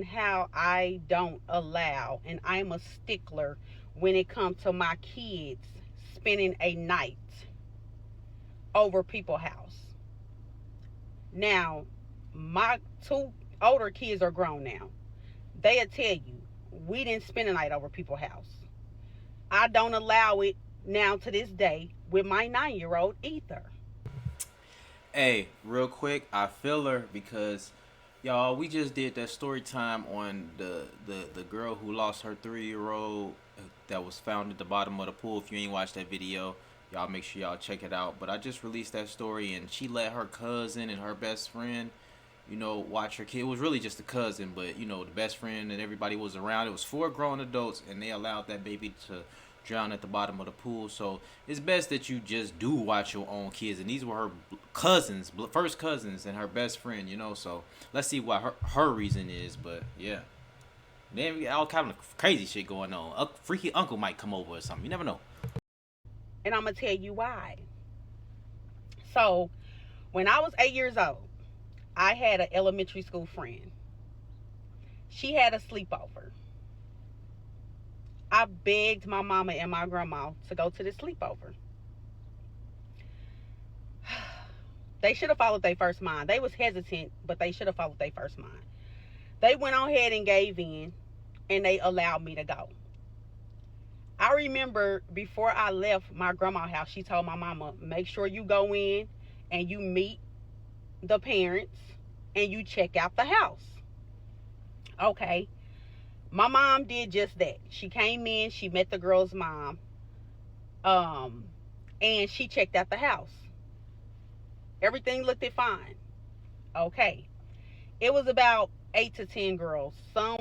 on how I don't allow, and I'm a stickler when it comes to my kids spending a night over people's house. Now, my two older kids are grown now. They'll tell you, we didn't spend a night over people's house. I don't allow it now to this day with my 9-year-old either. Hey, real quick, I feel her because y'all, we just did that story time on the girl who lost her 3-year-old that was found at the bottom of the pool. If you ain't watched that video, y'all make sure y'all check it out. But I just released that story, and she let her cousin and her best friend, watch her kid. It was really just a cousin, but the best friend and everybody was around. It was 4 grown adults, and they allowed that baby to drown at the bottom of the pool. So it's best that you just do watch your own kids. And these were her cousins, first cousins, and her best friend. So let's see what her reason is. But yeah, then we got all kind of crazy shit going on. A freaky uncle might come over or something. You never know. And I'm going to tell you why. So when I was 8 years old, I had an elementary school friend. She had a sleepover. I begged my mama and my grandma to go to the sleepover. They should have followed their first mind. They was hesitant, but they should have followed their first mind. They went on ahead and gave in, and they allowed me to go. I remember before I left my grandma's house, she told my mama, make sure you go in and you meet the parents and you check out the house. Okay. My mom did just that. She came in, she met the girl's mom, and she checked out the house. Everything looked fine. Okay. It was about 8 to 10 girls. Some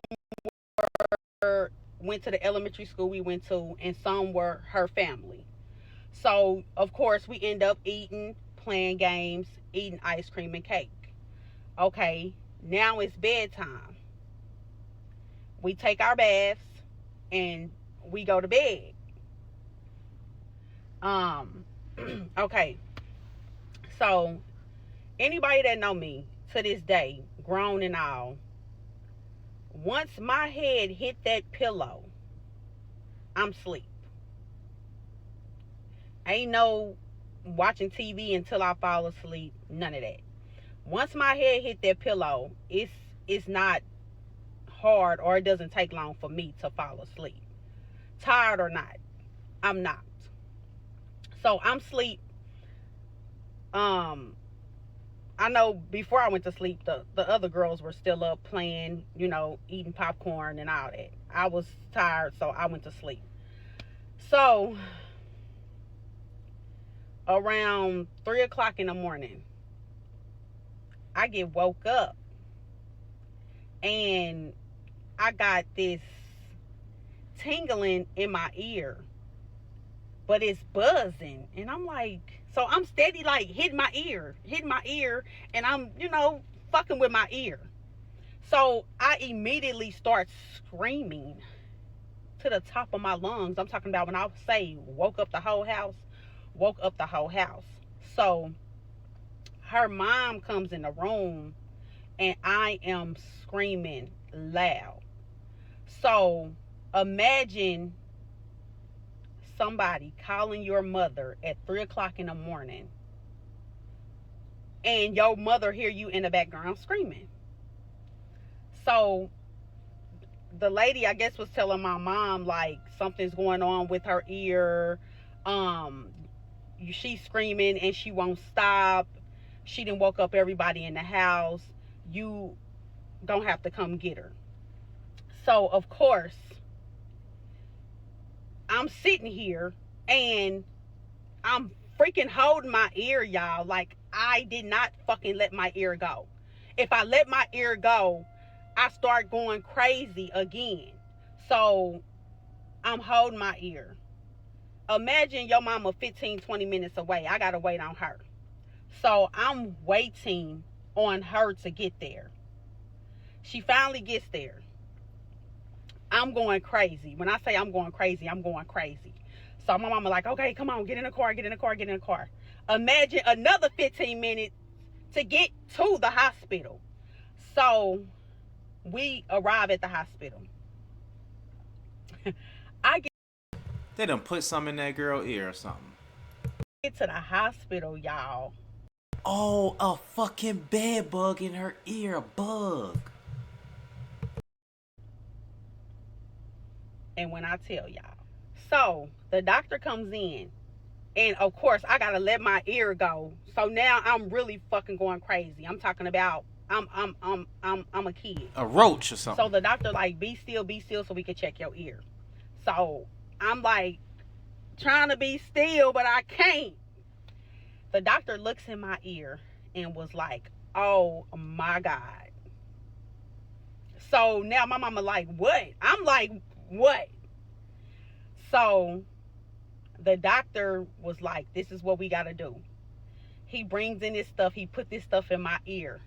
went to the elementary school we went to, and some were her family. So, of course, we end up eating, playing games, eating ice cream and cake. Okay. Now it's bedtime. We take our baths and we go to bed. Okay. So anybody that know me to this day, grown and all, once my head hit that pillow, I'm asleep. Ain't no watching TV until I fall asleep. None of that. Once my head hit that pillow, it's not hard, or it doesn't take long for me to fall asleep. Tired or not, I'm not. So I'm asleep. I know before I went to sleep, the other girls were still up playing, eating popcorn and all that. I was tired, so I went to sleep. So around 3 o'clock in the morning, I get woke up, and I got this tingling in my ear, but it's buzzing. And I'm like, so I'm steady like hitting my ear, and I'm, fucking with my ear. So I immediately start screaming to the top of my lungs. I'm talking about when I say woke up the whole house. So her mom comes in the room, and I am screaming loud. So imagine somebody calling your mother at 3 o'clock in the morning, and your mother hear you in the background screaming. So the lady, I guess, was telling my mom like something's going on with her ear. She's screaming and she won't stop. She done woke up everybody in the house. You gonna have to come get her. So of course, I'm sitting here and I'm freaking holding my ear, y'all. Like, I did not fucking let my ear go. If I let my ear go, I start going crazy again. So I'm holding my ear. Imagine your mama 15, 20 minutes away. I gotta wait on her. So I'm waiting on her to get there. She finally gets there. I'm going crazy. When I say I'm going crazy, I'm going crazy. So my mama like, okay, come on, get in the car. Imagine another 15 minutes to get to the hospital. So We arrive at the hospital. I They done put some in that girl ear or something. get to the hospital, y'all. Oh, a fucking bed bug in her ear, a bug. And when I tell y'all. So the doctor comes in. And of course I gotta let my ear go. So now I'm really fucking going crazy. I'm talking about I'm a kid. A roach or something. So the doctor like, be still so we can check your ear. So I'm like trying to be still, but I can't. The doctor looks in my ear and was like, oh my God. So now my mama like, what? I'm like, what? So the doctor was like, this is what we gotta do. He brings in this stuff. He put this stuff in my ear.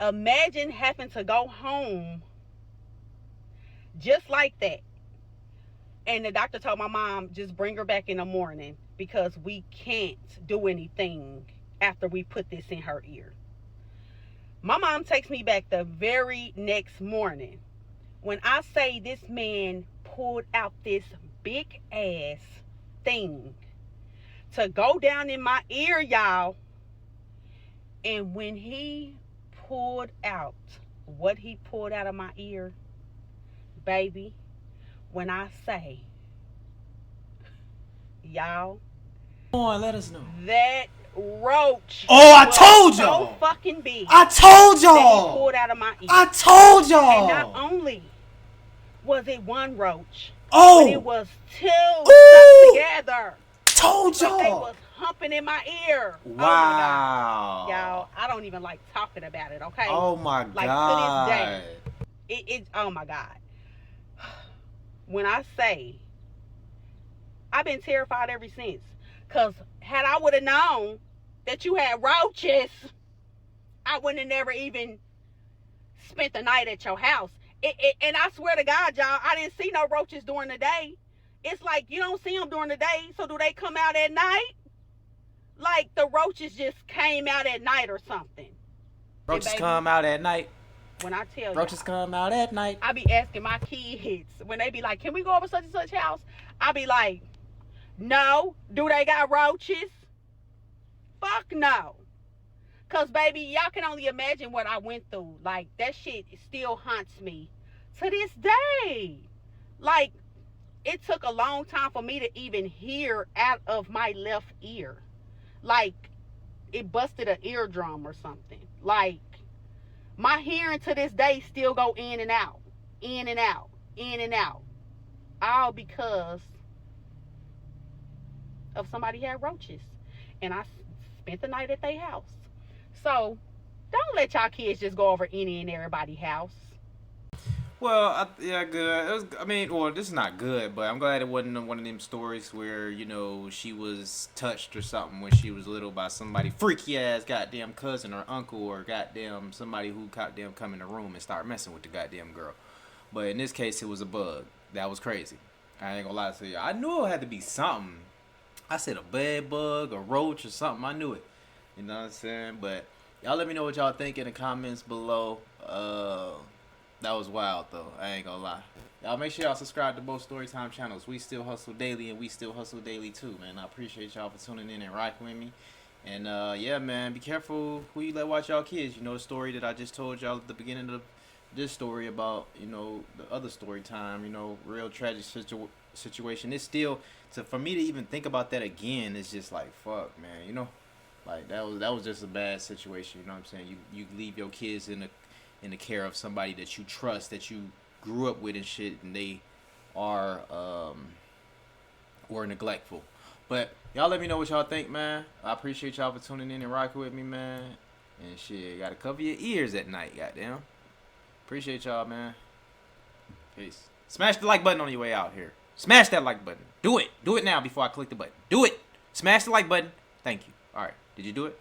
Imagine having to go home just like that. And the doctor told my mom, just bring her back in the morning because we can't do anything after we put this in her ear. My mom takes me back the very next morning. When I say this man pulled out this big ass thing to go down in my ear, y'all. And when he pulled out what he pulled out of my ear, baby, when I say, y'all, Come on, let us know. that roach. Oh, I told y'all. So fucking big. I told That y'all. he pulled out of my ear. I told y'all. And not only was it one roach, Oh. but it was two stuck together. Told So they y'all. was humping in my ear. Wow. Oh my God. Y'all, I don't even like talking about it, okay? Oh my like, God. To this day, it oh my God. When I say, I've been terrified ever since. Because had I would have known that you had roaches, I wouldn't have never even spent the night at your house. And I swear to God, y'all, I didn't see no roaches during the day. It's like you don't see them during the day, so do they come out at night? Like the roaches just came out at night or something. Roaches come out at night. When I tell you, roaches come out at night. I be asking my kids when they be like, can we go over such and such house? I be like, no. Do they got roaches? Fuck no. Cause baby, y'all can only imagine what I went through. Like that shit still haunts me to this day. Like it took a long time for me to even hear out of my left ear. Like it busted an eardrum or something. Like my hearing to this day still go in and out, in and out, in and out. All because of somebody had roaches. And I spent the night at their house. So don't let y'all kids just go over any and everybody's house. Well, yeah, good. Well, this is not good, but I'm glad it wasn't one of them stories where, she was touched or something when she was little by somebody freaky ass goddamn cousin or uncle or goddamn somebody who goddamn come in the room and start messing with the goddamn girl. But in this case, it was a bug. That was crazy. I ain't gonna lie to you. I knew it had to be something. I said a bed bug, a roach or something. I knew it. You know what I'm saying? But y'all let me know what y'all think in the comments below. That was wild though. I ain't gonna lie. Y'all make sure y'all subscribe to both Storytime channels. We Still Hustle Daily and We Still Hustle Daily too, man. I appreciate y'all for tuning in and rocking with me. And yeah, man, be careful who you let watch y'all kids. You know the story that I just told y'all at the beginning of this story about, the other story time, real tragic situation. It's still for me to even think about that again, it's just like fuck, man, like that was just a bad situation, you know what I'm saying? You leave your kids in the care of somebody that you trust, that you grew up with and shit, and they are were neglectful. But y'all let me know what y'all think, man. I appreciate y'all for tuning in and rocking with me, man. And shit, gotta cover your ears at night, goddamn. Appreciate y'all, man. Peace. Smash the like button on your way out here. Smash that like button. Do it. Do it now before I click the button. Do it. Smash the like button. Thank you. All right. Did you do it?